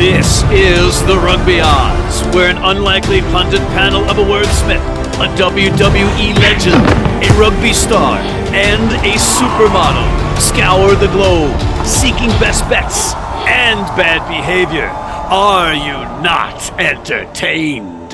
This is the Rugby Odds, where an unlikely pundit panel of a wordsmith, a WWE legend, a rugby star, and a supermodel scour the globe, seeking best bets and bad behavior. Are you not entertained?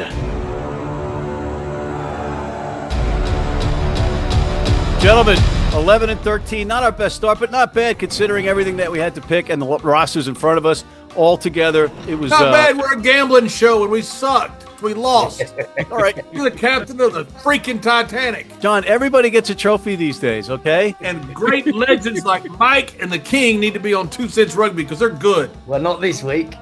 Gentlemen, 11 and 13, not our best start, but not bad considering everything that we had to pick and the rosters in front of us all together. It was not bad. We're a gambling show and we sucked. We lost. All right. You're the captain of the freaking Titanic. John, everybody gets a trophy these days, okay? And great legends like Mike and the King need to be on 2 Cents Rugby because they're good. Well, not this week.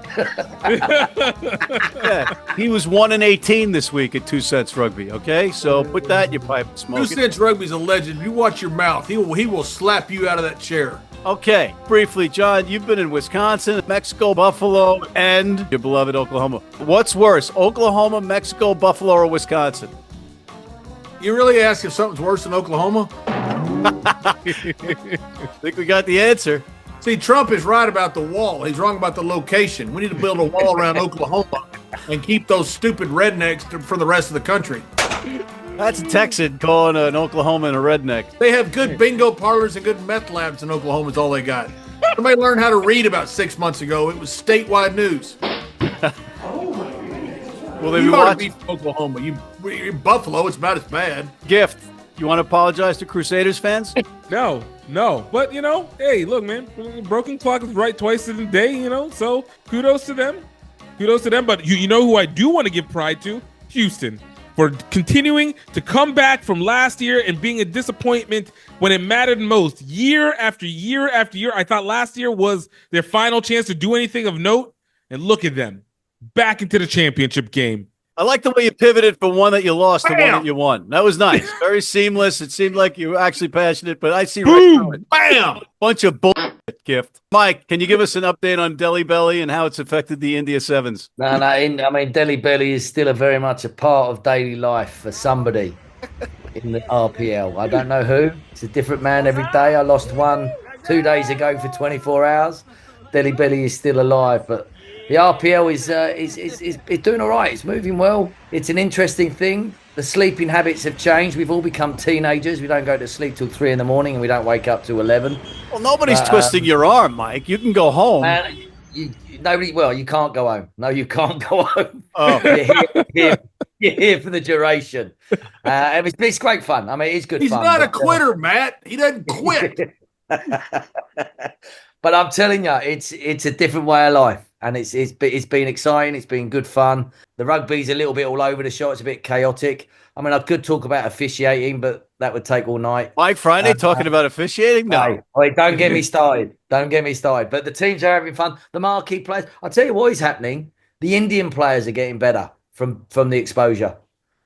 Yeah, he was 1 and 18 this week at 2 Cents Rugby, okay? So put that in your pipe and smoke 2 Cents Rugby's a legend. You watch your mouth. He will slap you out of that chair. Okay, briefly, John, you've been in Wisconsin, Mexico, Buffalo, and your beloved Oklahoma. What's worse, Oklahoma, Mexico, Buffalo, or Wisconsin? You really ask if something's worse than Oklahoma? Think we got the answer. See, Trump is right about the wall. He's wrong about the location. We need to build a wall around Oklahoma and keep those stupid rednecks for the rest of the country. That's a Texan calling an Oklahoma and a redneck. They have good bingo parlors and good meth labs in Oklahoma is all they got. Somebody learned how to read about 6 months ago. It was statewide news. Will they You be ought to watching? beat Oklahoma. You're Buffalo, it's about as bad. Gift, you want to apologize to Crusaders fans? No. But, hey, look, man, broken clock is right twice in a day, so kudos to them. But you know who I do want to give pride to? Houston. For continuing to come back from last year and being a disappointment when it mattered most, year after year after year. I thought last year was their final chance to do anything of note, and look at them, back into the championship game. I like the way you pivoted from one that you lost to one that you won. That was nice. Very seamless. It seemed like you were actually passionate, but I see right through it. Bam! Bunch of bullshit, Gift. Mike, can you give us an update on Delhi Belly and how it's affected the India Sevens? No, Delhi Belly is still very much a part of daily life for somebody in the RPL. I don't know who. It's a different man every day. I lost one 2 days ago for 24 hours. Delhi Belly is still alive, but the RPL is doing all right. It's moving well. It's an interesting thing. The sleeping habits have changed. We've all become teenagers. We don't go to sleep till 3 a.m. and we don't wake up till 11. Well, nobody's twisting your arm, Mike. You can go home. You can't go home. No, you can't go home. Oh. You're here for the duration. It's great fun. I mean, it's good He's fun. He's not a quitter, Matt. He doesn't quit. But I'm telling you, it's a different way of life. And it's been exciting. It's been good fun. The rugby's a little bit all over the shop. It's a bit chaotic. I mean, I could talk about officiating, but that would take all night. Mike Friday talking about officiating? No. Wait, don't get me started. Don't get me started. But the teams are having fun. The marquee players. I'll tell you what is happening. The Indian players are getting better from the exposure.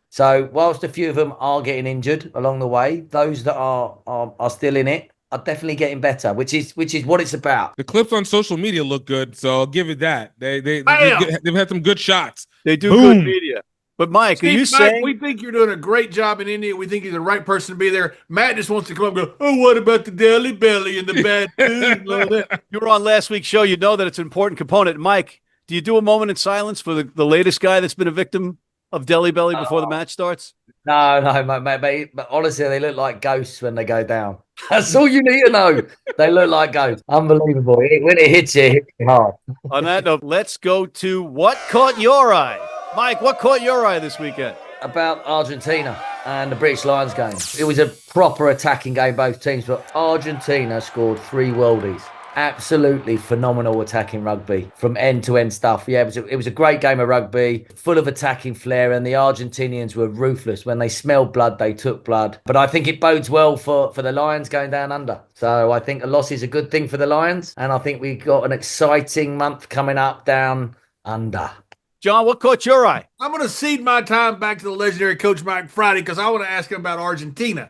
So whilst a few of them are getting injured along the way, those that are still in it are definitely getting better, which is what it's about. The clips on social media look good, so I'll give it that. They've had some good shots. They do good media. But Mike, Steve, are you saying we think you're doing a great job in India? We think you're the right person to be there. Matt just wants to come up and go, oh, what about the Delhi Belly and the bad food and all that? You were on last week's show. You know that it's an important component. Mike, do you do a moment in silence for the latest guy that's been a victim of Delhi Belly before the match starts? No, mate. But honestly, they look like ghosts when they go down. That's all you need to know. They look like ghosts. Unbelievable. When it hits you, it hits you hard. On that note, let's go to what caught your eye. Mike, what caught your eye this weekend? About Argentina and the British Lions game. It was a proper attacking game, both teams, but Argentina scored 3 worldies. Absolutely phenomenal attacking rugby from end to end stuff. Yeah, it was a great game of rugby, full of attacking flair, and the Argentinians were ruthless. When they smelled blood, they took blood. But I think it bodes well for the Lions going down under. So I think a loss is a good thing for the Lions, and I think we've got an exciting month coming up down under. John, what caught your eye? I'm going to cede my time back to the legendary Coach Mike Friday because I want to ask him about Argentina.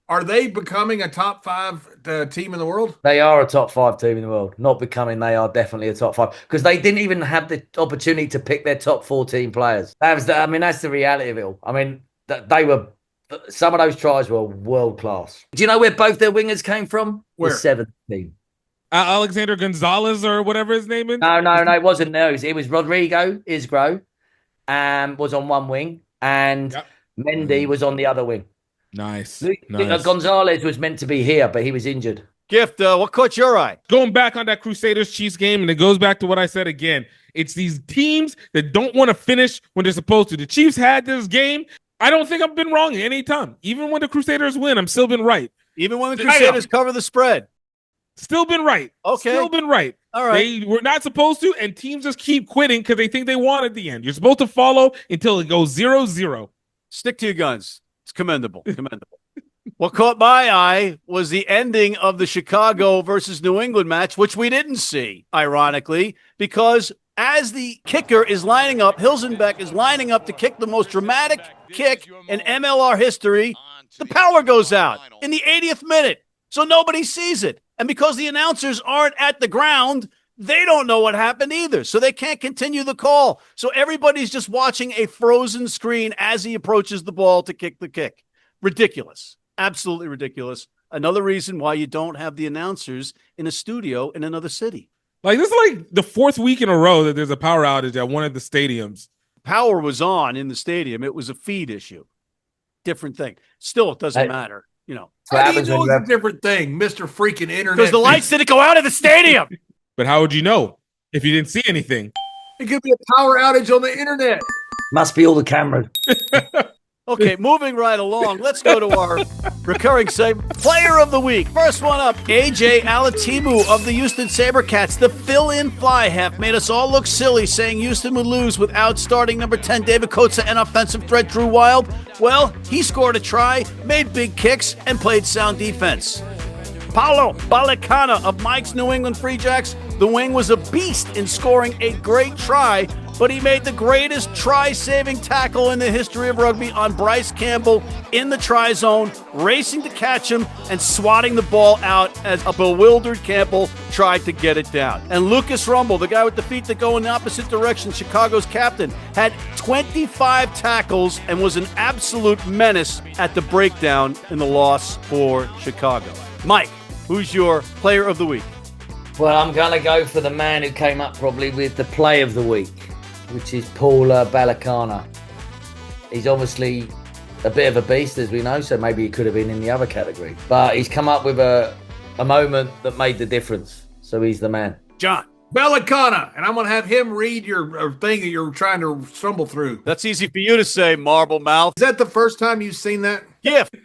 Are they becoming a top 5 team in the world? They are a top 5 team in the world. Not becoming, they are definitely a top 5 because they didn't even have the opportunity to pick their top 14 players. That's the reality of it all. I mean, some of those tries were world class. Do you know where both their wingers came from? Where? The 7th team. Alexander Gonzalez or whatever his name is? No, it wasn't those. It was Rodrigo Isgro, was on one wing, and Mendy was on the other wing. Nice. Gonzalez was meant to be here, but he was injured. Gift, what caught your eye? Going back on that Crusaders-Chiefs game, and it goes back to what I said again. It's these teams that don't want to finish when they're supposed to. The Chiefs had this game. I don't think I've been wrong any time. Even when the Crusaders win, I'm still been right. Even when the Crusaders cover the spread. Still been right. Okay. Still been right. All right. They were not supposed to, and teams just keep quitting because they think they won at the end. You're supposed to follow until it goes 0-0. Stick to your guns. It's commendable. What caught my eye was the ending of the Chicago versus New England match, which we didn't see, ironically, because as the kicker is lining up, Hilsenbeck is lining up to kick the most dramatic kick in MLR history, the power goes out in the 80th minute, so nobody sees it. And because the announcers aren't at the ground, they don't know what happened either, so they can't continue the call. So everybody's just watching a frozen screen as he approaches the ball to kick the kick. Ridiculous. Absolutely ridiculous. Another reason why you don't have the announcers in a studio in another city. Like, this is like the fourth week in a row that there's a power outage at one of the stadiums. Power was on in the stadium. It was a feed issue. Different thing. Still, it doesn't matter. You know. How do you know it's a different thing, Mr. Freaking Internet? Because the lights didn't go out of the stadium. But how would you know if you didn't see anything? It could be a power outage on the internet. Must be all the cameras. Okay, moving right along. Let's go to our recurring segment. Player of the week. First one up, AJ Alatimu of the Houston SaberCats. The fill-in fly half made us all look silly saying Houston would lose without starting number 10 David Kotza and offensive threat Drew Wild. Well, he scored a try, made big kicks, and played sound defense. Paulo Balicana of Mike's New England Free Jacks. The wing was a beast in scoring a great try, but he made the greatest try-saving tackle in the history of rugby on Bryce Campbell in the try zone, racing to catch him and swatting the ball out as a bewildered Campbell tried to get it down. And Lucas Rumble, the guy with the feet that go in the opposite direction, Chicago's captain, had 25 tackles and was an absolute menace at the breakdown in the loss for Chicago. Mike, who's your player of the week? Well, I'm going to go for the man who came up probably with the play of the week, which is Paul Balicana. He's obviously a bit of a beast, as we know, so maybe he could have been in the other category. But he's come up with a moment that made the difference, so he's the man. John. Balicana, and I'm going to have him read your thing that you're trying to stumble through. That's easy for you to say, Marble Mouth. Is that the first time you've seen that? Gift.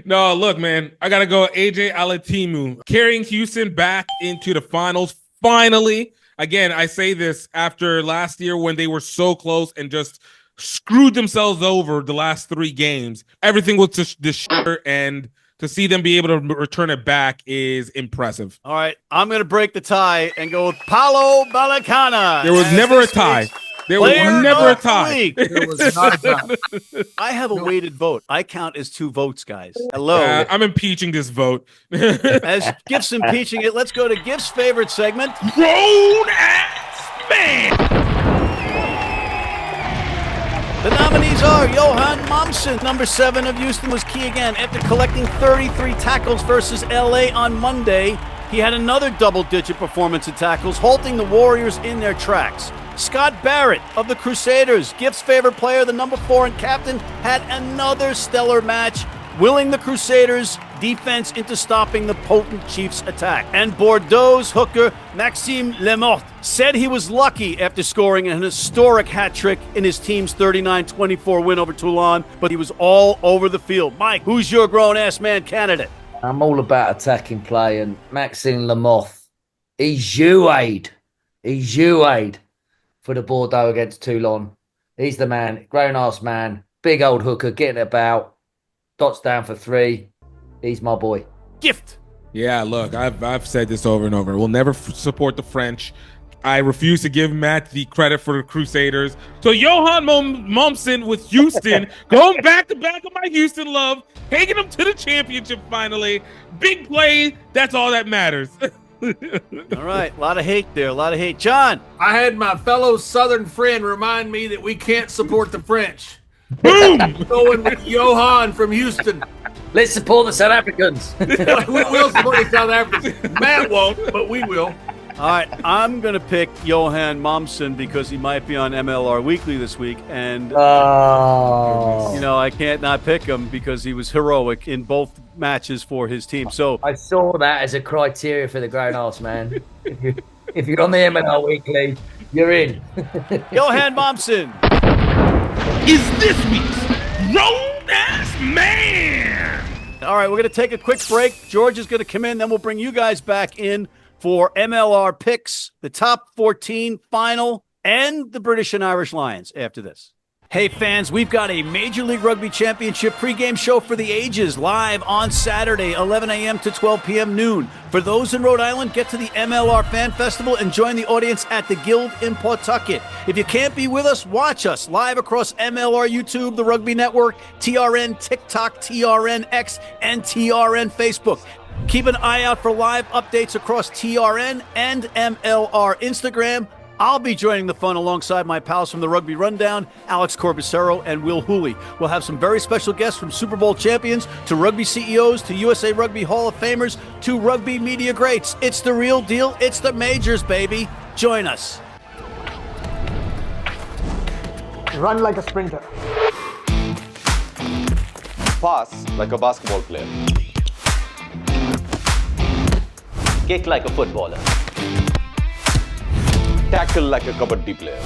No, look, man, I got to go AJ Alatimu, carrying Houston back into the finals, finally. Again, I say this after last year when they were so close and just screwed themselves over the last 3 games. Everything was just this shit, and to see them be able to return it back is impressive. All right, I'm going to break the tie and go with Paulo Balicana. There was never a tie. There was never a tie. There was not a tie. I have a weighted vote. I count as 2 votes, guys. Hello. I'm impeaching this vote. As Gift's impeaching it, let's go to Gift's favorite segment. Grown-ass man. The nominees are Johan Momsen. Number 7 of Houston was key again. After collecting 33 tackles versus LA on Monday, he had another double-digit performance in tackles, halting the Warriors in their tracks. Scott Barrett of the Crusaders, Gift's favorite player, the number 4 and captain, had another stellar match, willing the Crusaders' defense into stopping the potent Chiefs' attack. And Bordeaux's hooker, Maxime Lemort, said he was lucky after scoring an historic hat trick in his team's 39-24 win over Toulon, but he was all over the field. Mike, who's your grown-ass man candidate? I'm all about attacking play, and Maxime Lemort, he's joued for the Bordeaux against Toulon. He's the man, grown-ass man, big old hooker, getting about, dots down for 3. He's my boy. Gift. Yeah, look, I've said this over and over. We'll never support the French. I refuse to give Matt the credit for the Crusaders. So Johan Momsen with Houston, going back-to-back on my Houston love, taking them to the championship finally. Big play, that's all that matters. All right, a lot of hate there, a lot of hate. John. I had my fellow Southern friend remind me that we can't support the French. Boom! Going with Johan from Houston. Let's support the South Africans. We will support the South Africans. Matt won't, but we will. All right, I'm going to pick Johan Momsen because he might be on MLR Weekly this week. And, I can't not pick him because he was heroic in both matches for his team. So I saw that as a criteria for the grown arse, man. If you're on the MLR Weekly, you're in. Johan Momsen Is this week's grown-ass man. All right, we're going to take a quick break. George is going to come in, then we'll bring you guys back in for MLR picks, the top 14 final, and the British and Irish Lions after this. Hey fans, we've got a Major League Rugby Championship pregame show for the ages live on Saturday, 11 a.m. to 12 p.m. noon. For those in Rhode Island, get to the MLR Fan Festival and join the audience at the Guild in Pawtucket. If you can't be with us, watch us live across MLR YouTube, the Rugby Network, TRN TikTok, TRN X, and TRN Facebook. Keep an eye out for live updates across TRN and MLR Instagram. I'll be joining the fun alongside my pals from the Rugby Rundown, Alex Corbicero and Will Hooley. We'll have some very special guests from Super Bowl champions to rugby CEOs to USA Rugby Hall of Famers to rugby media greats. It's the real deal. It's the majors, baby. Join us. Run like a sprinter. Pass like a basketball player. Kick like a footballer. Tackle like a kabaddi player.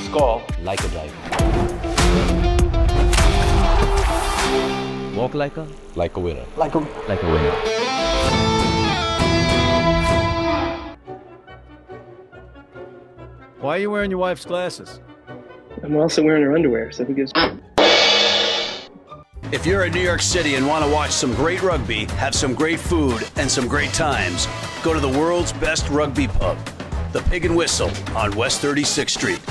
Score like a driver. Walk like a winner. Like a winner. Why are you wearing your wife's glasses? I'm also wearing her underwear, so who gives? If you're in New York City and want to watch some great rugby, have some great food, and some great times, go to the world's best rugby pub, the Pig and Whistle on West 36th Street.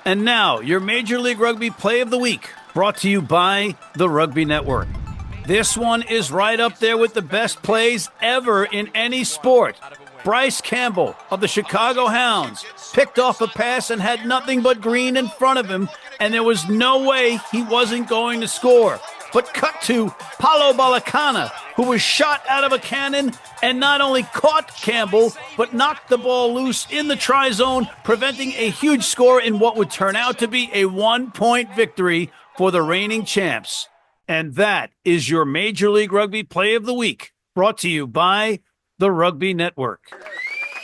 And now, your Major League Rugby Play of the Week, brought to you by the Rugby Network. This one is right up there with the best plays ever in any sport. Bryce Campbell of the Chicago Hounds picked off a pass and had nothing but green in front of him, and there was no way he wasn't going to score. But cut to Paulo Balacana, who was shot out of a cannon and not only caught Campbell, but knocked the ball loose in the try zone, preventing a huge score in what would turn out to be a 1-point victory for the reigning champs. And that is your Major League Rugby Play of the Week, brought to you by the Rugby Network.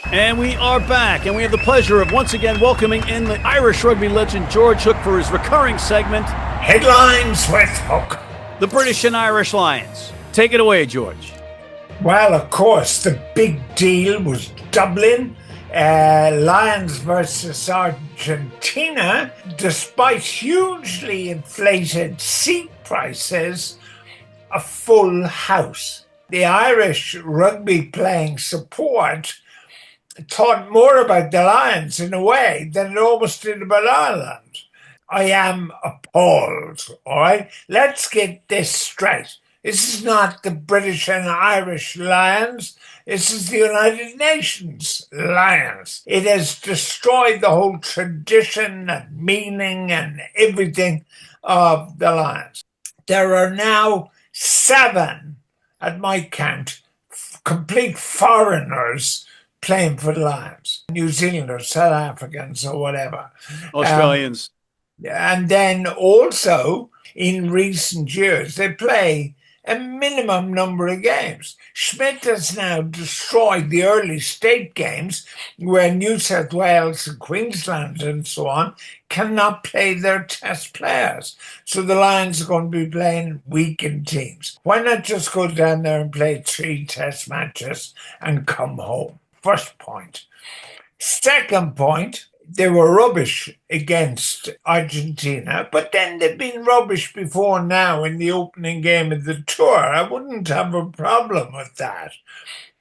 And we are back, and we have the pleasure of once again welcoming in the Irish rugby legend George Hook for his recurring segment, Headlines with Hook. the British and Irish Lions. Take it away, George. Well, of course, the big deal was Dublin. Lions versus Argentina. Despite hugely inflated seat prices, a full house. The Irish rugby playing support thought more about the Lions in a way than it almost did about Ireland. I am appalled, all right? Let's get this straight. This is not the British and Irish Lions. This is the United Nations Lions. It has destroyed the whole tradition and meaning and everything of the Lions. There are now 7, at my count, complete foreigners playing for the Lions. New Zealanders, South Africans, or whatever. Australians. And then also, in recent years, they play a minimum number of games. Schmidt has now destroyed the early state games where New South Wales and Queensland and so on cannot play their test players. So the Lions are going to be playing weekend teams. Why not just go down there and play 3 test matches and come home? First point. Second point, they were rubbish against Argentina, but then they've been rubbish before now in the opening game of the tour. I wouldn't have a problem with that.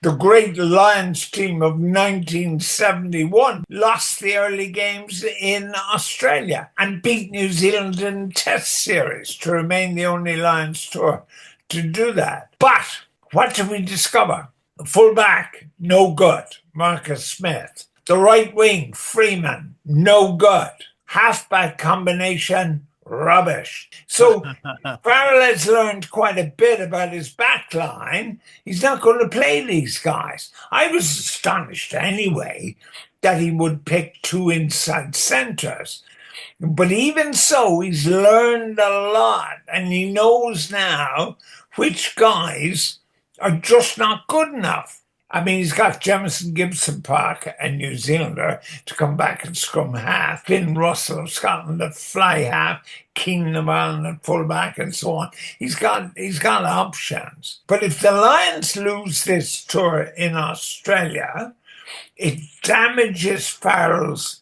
The great Lions team of 1971 lost the early games in Australia and beat New Zealand in Test Series to remain the only Lions tour to do that. But what did we discover? Fullback, no good, Marcus Smith. The right wing, Freeman, no good. Halfback combination, rubbish. So Farrell has learned quite a bit about his back line. He's not going to play these guys. I was astonished anyway that he would pick 2 inside centres. But even so, he's learned a lot, and he knows now which guys are just not good enough. I mean, he's got Jamison Gibson Park, a New Zealander, to come back and scrum half. Finn Russell of Scotland at fly half. Keenan Allen at fullback, and so on. He's got options. But if the Lions lose this tour in Australia, it damages Farrell's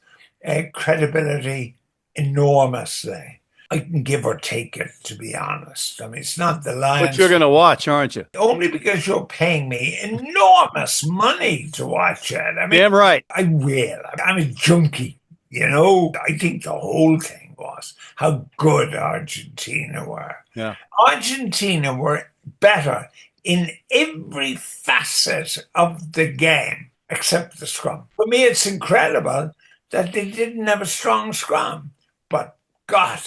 credibility enormously. I can give or take it, to be honest. I mean, it's not the Lions. But you're going to watch, aren't you? Only because you're paying me enormous money to watch it. I mean, Damn right. I will. I'm a junkie, you know. I think the whole thing was how good Argentina were. Yeah. Argentina were better in every facet of the game except the scrum. For me, it's incredible that they didn't have a strong scrum. But God,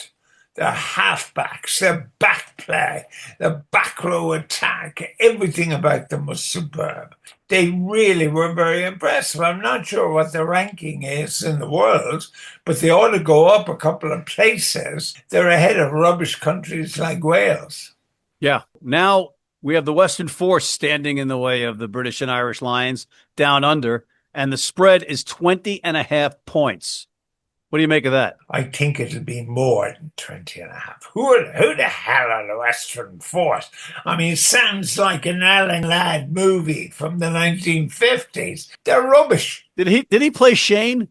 their halfbacks, their back play, their back row attack, everything about them was superb. They really were very impressive. I'm not sure what the ranking is in the world, but they ought to go up a couple of places. They're ahead of rubbish countries like Wales. Yeah. Now we have the Western Force standing in the way of the British and Irish Lions down under, and the spread is 20.5 points. What do you make of that? I think it'll be more than 20.5. Who the hell are the Western Force? I mean, it sounds like an Alan Ladd movie from the 1950s. They're rubbish. Did he play Shane?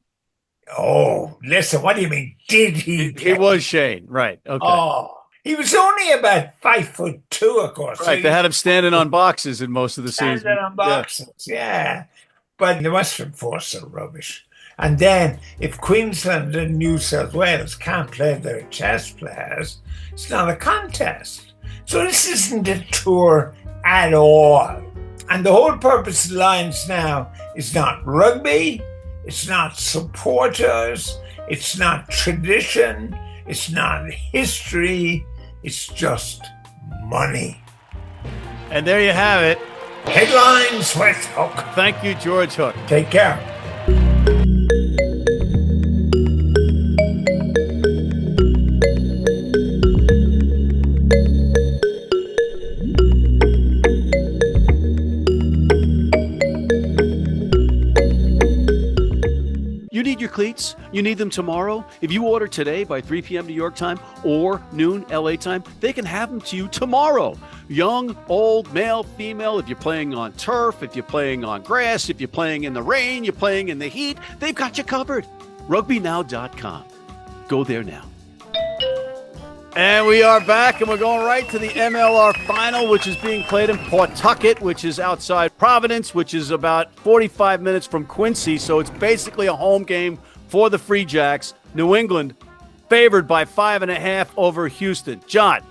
Oh, listen, what do you mean, did he? He was Shane, right. Okay. Oh, he was only about 5'2", of course. Right, they had him standing on boxes in most of the season. Standing on boxes, yeah. But the Western Force are rubbish. And then, if Queensland and New South Wales can't play their chess players, it's not a contest. So this isn't a tour at all. And the whole purpose of the Lions now is not rugby, it's not supporters, it's not tradition, it's not history, it's just money. And there you have it. Headlines with Hook. Thank you, George Hook. Take care. You need your cleats? You need them tomorrow? If you order today by 3 p.m. New York time or noon LA time, they can have them to you tomorrow. Young, old, male, female, if you're playing on turf, if you're playing on grass, if you're playing in the rain, you're playing in the heat, they've got you covered. RugbyNow.com. Go there now. And we are back, and we're going right to the MLR final, which is being played in Pawtucket, which is outside Providence, which is about 45 minutes from Quincy. So it's basically a home game for the Free Jacks. New England favored by 5.5 over Houston. John.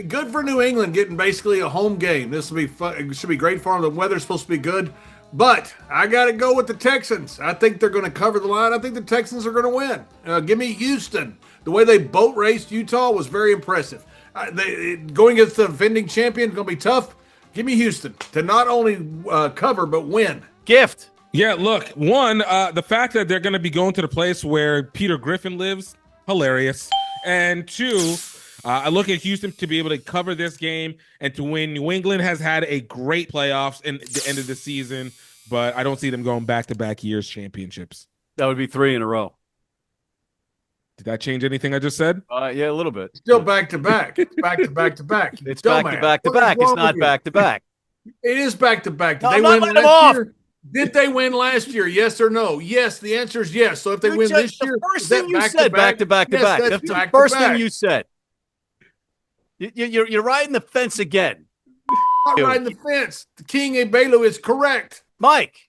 Good for New England getting basically a home game. This will be fun. It should be great for them. The weather's supposed to be good. But I got to go with the Texans. I think they're going to cover the line. I think the Texans are going to win. Give me Houston. The way they boat raced Utah was very impressive. Going against the defending champion is going to be tough. Give me Houston to not only cover, but win. Gift. Yeah, look, one, the fact that they're going to be going to the place where Peter Griffin lives, hilarious. And two, I look at Houston to be able to cover this game and to win. New England has had a great playoffs in the end of the season, but I don't see them going back-to-back years championships. That would be 3 in a row. Did that change anything I just said? Yeah, a little bit. Still back-to-back. It's back-to-back-to-back. It's back-to-back-to-back. It's not back-to-back. It is back-to-back. Did No, they I'm not win letting them last off. year? Did they win last year? Yes or no? Yes. The answer is yes. So if they win this year, the first is that thing you said, back-to-back-to-back. Yes, That's the back-to-back. first thing you said. You're riding the fence again. I'm not riding the fence. The King Egbelu is correct. Mike.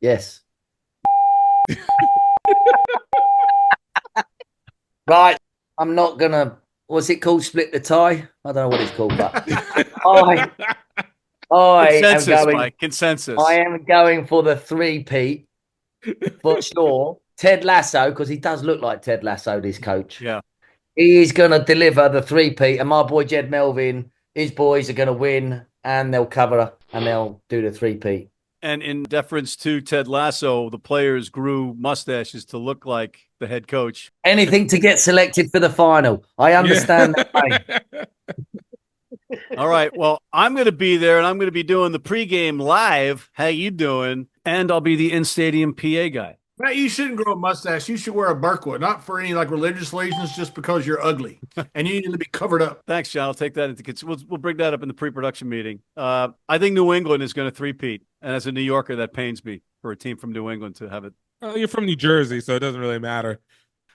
Yes. Right. I'm not going to, what's it called? Split the tie? I don't know what it's called, but I Consensus, am going, Mike. Consensus. I am going for the three-peat for sure. Ted Lasso, because he does look like Ted Lasso, this coach. Yeah. He is going to deliver the three-peat, and my boy Jed Melvin, his boys are going to win, and they'll cover, and they'll do the three-peat. And in deference to Ted Lasso, the players grew mustaches to look like the head coach. Anything to get selected for the final. I understand that, mate. All right. Well, I'm going to be there, and I'm going to be doing the pregame live. How you doing? And I'll be the in-stadium PA guy. Matt, you shouldn't grow a mustache. You should wear a burqa, not for any like religious reasons, just because you're ugly and you need to be covered up. Thanks, John. I'll take that into consideration. We'll bring that up in the pre-production meeting. I think New England is going to three-peat, and as a New Yorker, that pains me for a team from New England to have it. Well, you're from New Jersey, so it doesn't really matter.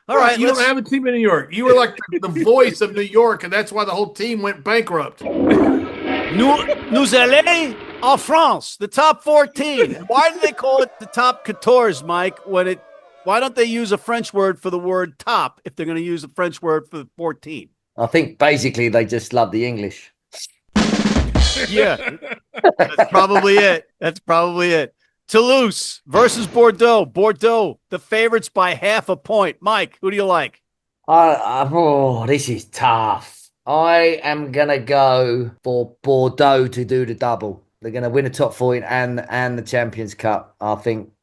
All right, you don't have a team in New York. You were like the voice of New York, and that's why the whole team went bankrupt. Nous allons en France, the top 14. Why do they call it the top 14, Mike? Why don't they use a French word for the word top if they're going to use a French word for the 14? I think basically they just love the English. Yeah, that's probably it. Toulouse versus Bordeaux. Bordeaux, the favorites by half a point. Mike, who do you like? This is tough. I am going to go for Bordeaux to do the double. They're going to win a top 14 and the Champions Cup. I think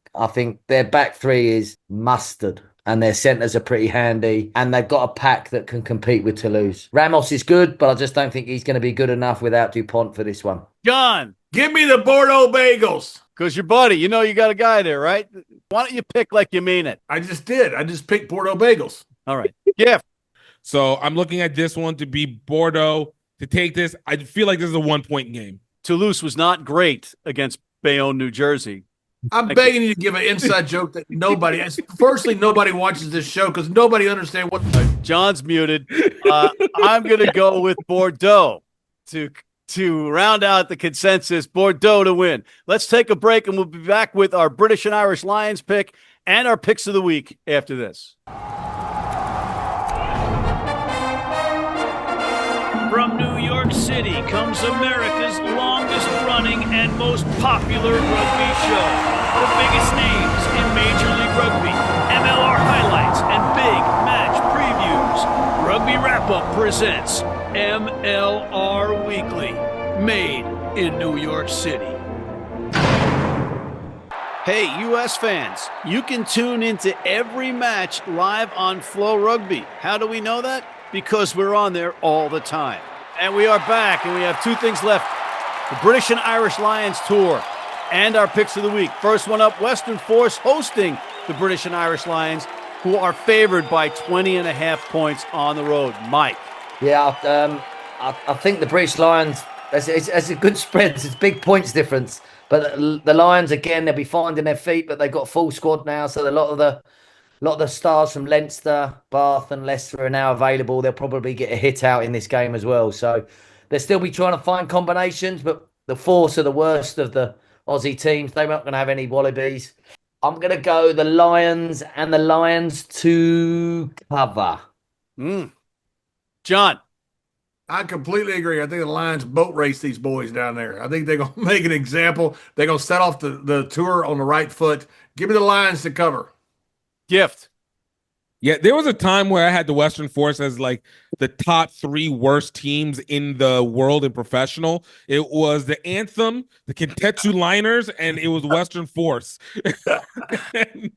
their back three is mustard, and their centres are pretty handy, and they've got a pack that can compete with Toulouse. Ramos is good, but I just don't think he's going to be good enough without Dupont for this one. John, give me the Bordeaux Bagels. Because your buddy, you got a guy there, right? Why don't you pick like you mean it? I just did. I just picked Bordeaux Bagels. All right. Gift. So I'm looking at this one to be Bordeaux to take this. I feel like this is a 1-point game. Toulouse was not great against Bayonne, New Jersey. I'm begging you to give an inside joke that nobody. Firstly, nobody watches this show because nobody understands what. John's muted. I'm going to go with Bordeaux to round out the consensus. Bordeaux to win. Let's take a break, and we'll be back with our British and Irish Lions pick and our picks of the week after this. From New York City comes America's longest-running and most popular rugby show. The biggest names in Major League Rugby, MLR highlights, and big match previews. Rugby Wrap-Up presents MLR Weekly, made in New York City. Hey, U.S. fans, you can tune into every match live on Flow Rugby. How do we know that? Because we're on there all the time. And we are back, and we have two things left. The British and Irish Lions tour and our picks of the week. First one up, Western Force hosting the British and Irish Lions, who are favored by 20.5 points on the road. Mike. Yeah, I think the British Lions, it's a good spread. It's a big points difference. But the Lions, again, they'll be finding their feet, but they've got a full squad now, so a lot of the stars from Leinster, Bath and Leicester are now available. They'll probably get a hit out in this game as well. So they'll still be trying to find combinations, but the Force are the worst of the Aussie teams. They're not going to have any wallabies. I'm going to go the Lions and the Lions to cover. John. I completely agree. I think the Lions boat race these boys down there. I think they're going to make an example. They're going to set off the tour on the right foot. Give me the Lions to cover. Gift. Yeah, there was a time where I had the Western Force as like the top 3 worst teams in the world in professional. It was the Anthem, the Kintetsu Liners, and it was Western Force. and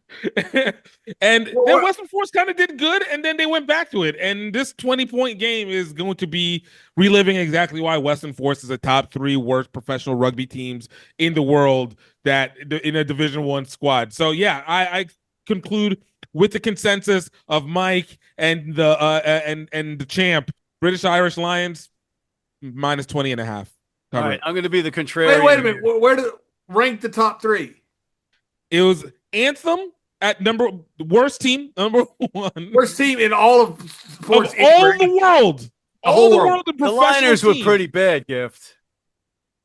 then Western Force kind of did good, and then they went back to it. And this 20-point game is going to be reliving exactly why Western Force is a top 3 worst professional rugby teams in the world that in a Division I squad. So yeah, I conclude with the consensus of Mike and the and the champ, British Irish Lions, minus 20.5. All right, I'm going to be the contrarian. Wait a minute. Where do rank the top 3? It was Anthem at worst team, number 1. Worst team in all of sports. All the world. All the world in the professional Liners teams. were pretty bad, Gift.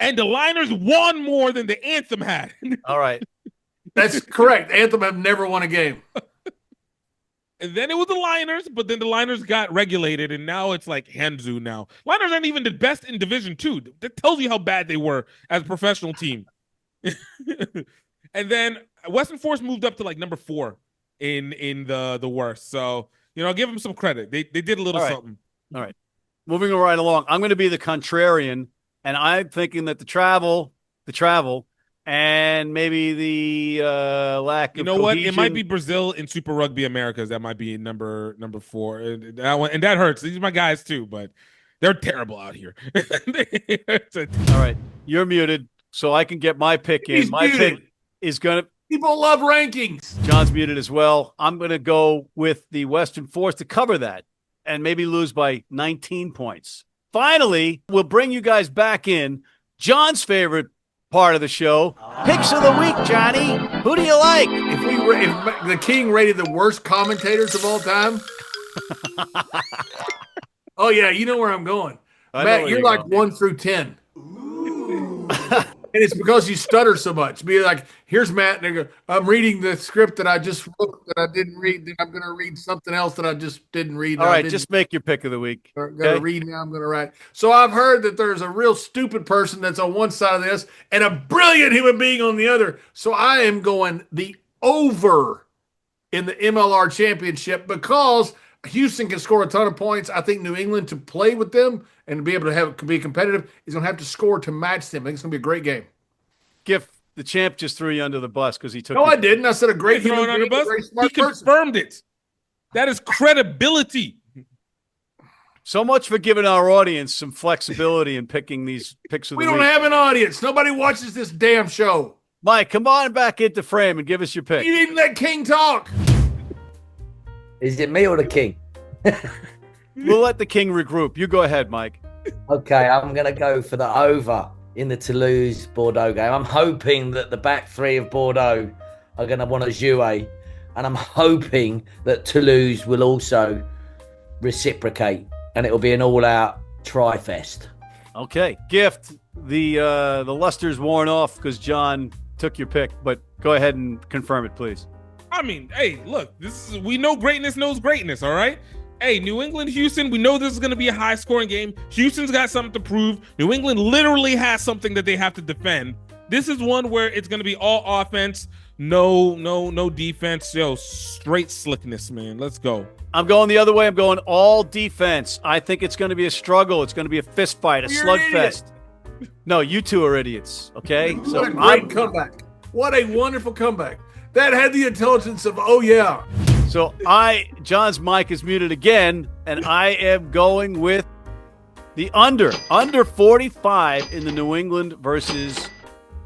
And the Liners won more than the Anthem had. All right. That's correct. Anthem have never won a game. And then it was the Liners, but then the Liners got regulated, and now it's like Hanzu now. Liners aren't even the best in Division 2. That tells you how bad they were as a professional team. And then Western Force moved up to like number 4 in the worst. So, I'll give them some credit. They did a little something. All right. Moving right along. I'm going to be the contrarian, and I'm thinking that the travel, and maybe the lack of what? cohesion. It might be Brazil in Super Rugby Americas. That might be number 4. And that hurts. These are my guys too, but they're terrible out here. All right. You're muted, so I can get my pick in. He's My muted. pick is going to... People love rankings. John's muted as well. I'm going to go with the Western Force to cover that and maybe lose by 19 points. Finally, we'll bring you guys back in. John's favorite part of the show, Picks of the Week, Johnny. Who do you like? If the King rated the worst commentators of all time. Oh, yeah, you know where I'm going. Matt, you're like 1 through 10. And it's because you stutter so much. Be like, here's Matt, and I'm reading the script that I just wrote that I didn't read. Then I'm going to read something else that I just didn't read. All right, just make your pick of the week. I'm going to read now. I'm going to write. So I've heard that there's a real stupid person that's on one side of this and a brilliant human being on the other. So I am going the over in the MLR Championship because Houston can score a ton of points. I think New England, to play with them and be able to be competitive, is going to have to score to match them. I think it's going to be a great game. Gift, the champ just threw you under the bus because he took. No, I didn't. I said a great human under the being, a bus. very He smart person. confirmed it. That is credibility. So much for giving our audience some flexibility in picking these picks of the We week. don't have an audience. Nobody watches this damn show. Mike, come on back into frame and give us your pick. You didn't let King talk. Is it me or the King? We'll let the King regroup. You go ahead, Mike. Okay, I'm going to go for the over in the Toulouse-Bordeaux game. I'm hoping that the back 3 of Bordeaux are going to want to jouer, and I'm hoping that Toulouse will also reciprocate, and it will be an all-out try-fest. Okay. Gift, the luster's worn off because John took your pick, but go ahead and confirm it, please. I mean, hey, look, we know greatness knows greatness, all right? Hey, New England, Houston, we know this is going to be a high-scoring game. Houston's got something to prove. New England literally has something that they have to defend. This is one where it's going to be all offense, no defense. Straight slickness, man. Let's go. I'm going the other way. I'm going all defense. I think it's going to be a struggle. It's going to be a fist fight, a You're an slugfest. No, you two are idiots, okay? What a great comeback. What a wonderful comeback. That had the intelligence of, oh, yeah. So John's mic is muted again, and I am going with the under 45 in the New England versus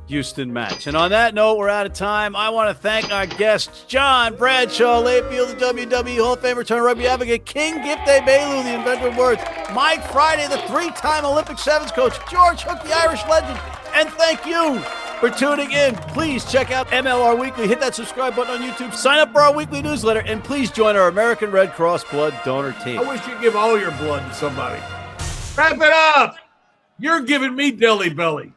Houston match. And on that note, we're out of time. I want to thank our guests, John Bradshaw, Layfield, the WWE Hall of Famer, turned rugby advocate, King Gift Egbelu, the inventor of words, Mike Friday, the 3-time Olympic sevens coach, George Hook, the Irish legend, and thank you for tuning in. Please check out MLR Weekly. Hit that subscribe button on YouTube. Sign up for our weekly newsletter. And please join our American Red Cross blood donor team. I wish you'd give all your blood to somebody. Wrap it up. You're giving me deli belly.